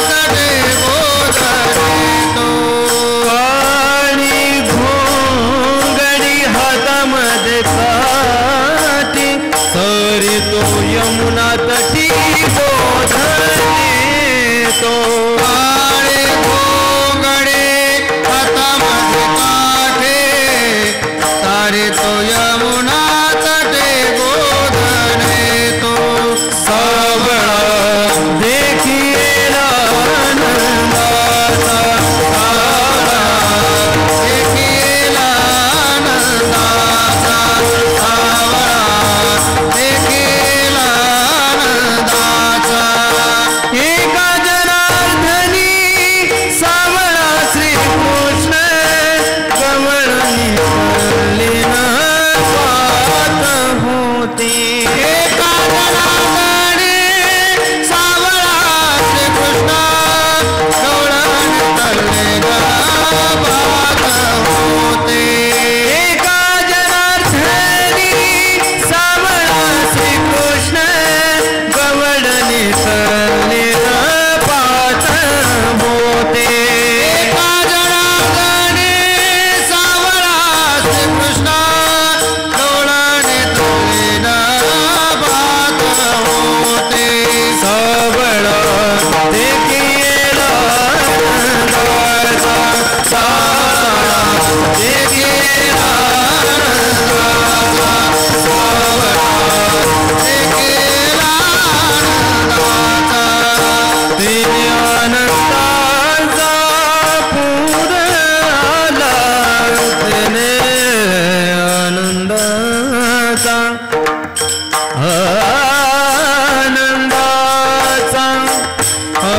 तटे गोधरे तो काळी घोंगडी हातामध्ये काठी सरी तो यमुना तटी गोधने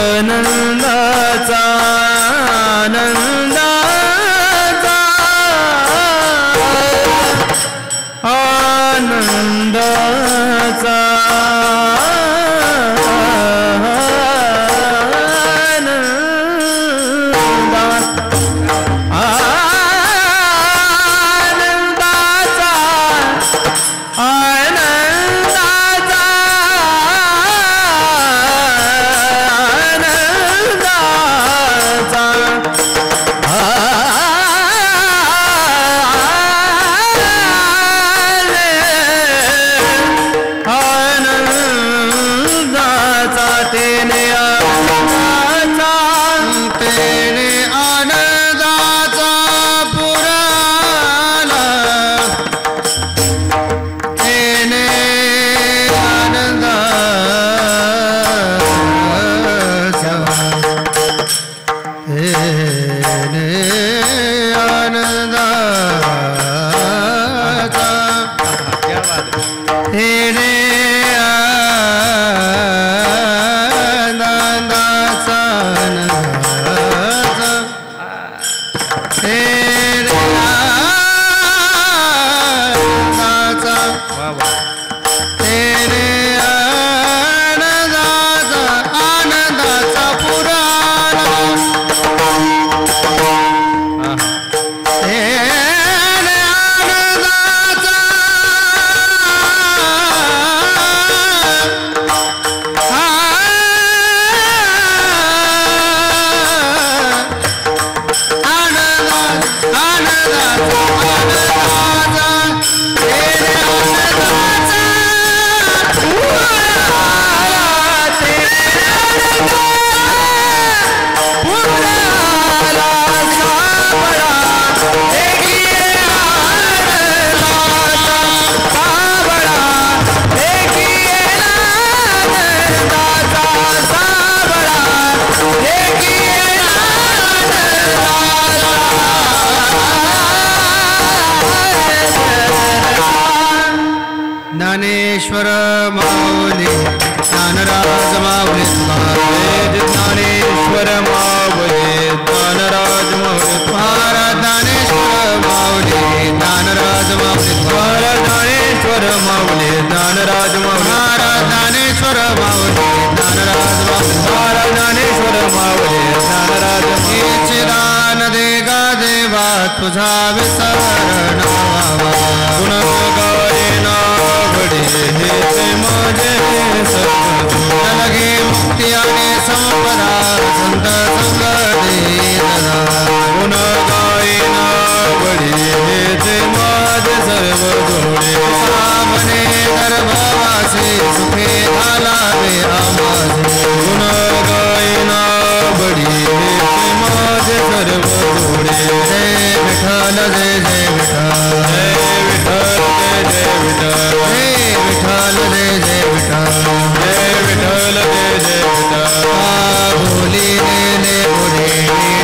आनंदाचा आनंदाचा आनंदाचा ज्ञानेश्वर माऊली ज्ञानराज माऊली ज्ञानेश्वर माऊली ज्ञानराज माऊली ज्ञानेश्वर माऊली ज्ञानराज माऊली ज्ञानेश्वर माऊली ज्ञानराज माऊली ज्ञानेश्वर माऊली ज्ञानराज माऊली ज्ञानेश्वर माऊली ज्ञानराज चिदान दे गा देवा तुझा विसरण गुण गायना हेचे माझे लगे मुक्ती आणि संपदा संत संग देना गुण गायना वडी हेचे माझे सर्व जोडे सामने गर्भवासी सुखे झाला रे आमाजे गुण गायना वडी हेचे माझे सर्व जोडे जय विठ्ठल जय जय विठ्ठल जय विठ्ठल जय विठ्ठल विठ्ठल जय जय विठ्ठल जय विठ्ठल जय जय विठ्ठल बोली नेले पुढे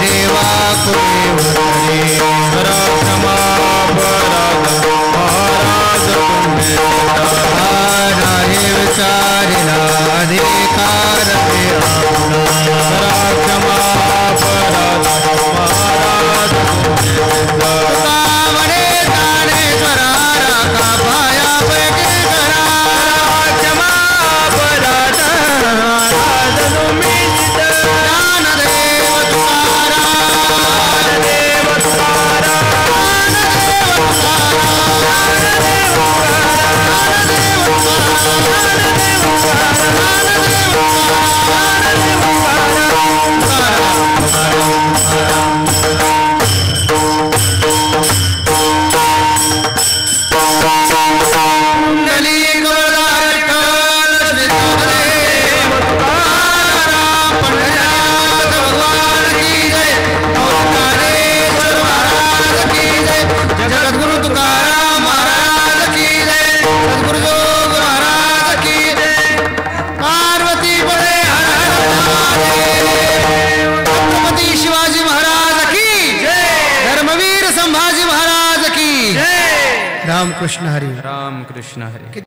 देवा कुठे उतरे करा क्षमा अपराध महाराज तुम्ही नाही विचारिला अधिकार ते आपला करा क्षमा अपराध महाराज तुम्ही कावडे ज्ञानेश्वर राखा पाया पैकी करा क्षमा अपराध महाराज तुम्ही ज्ञानदेव तुकाराम देव तुकाराम रामकृष्ण हरी रामकृष्ण हरी।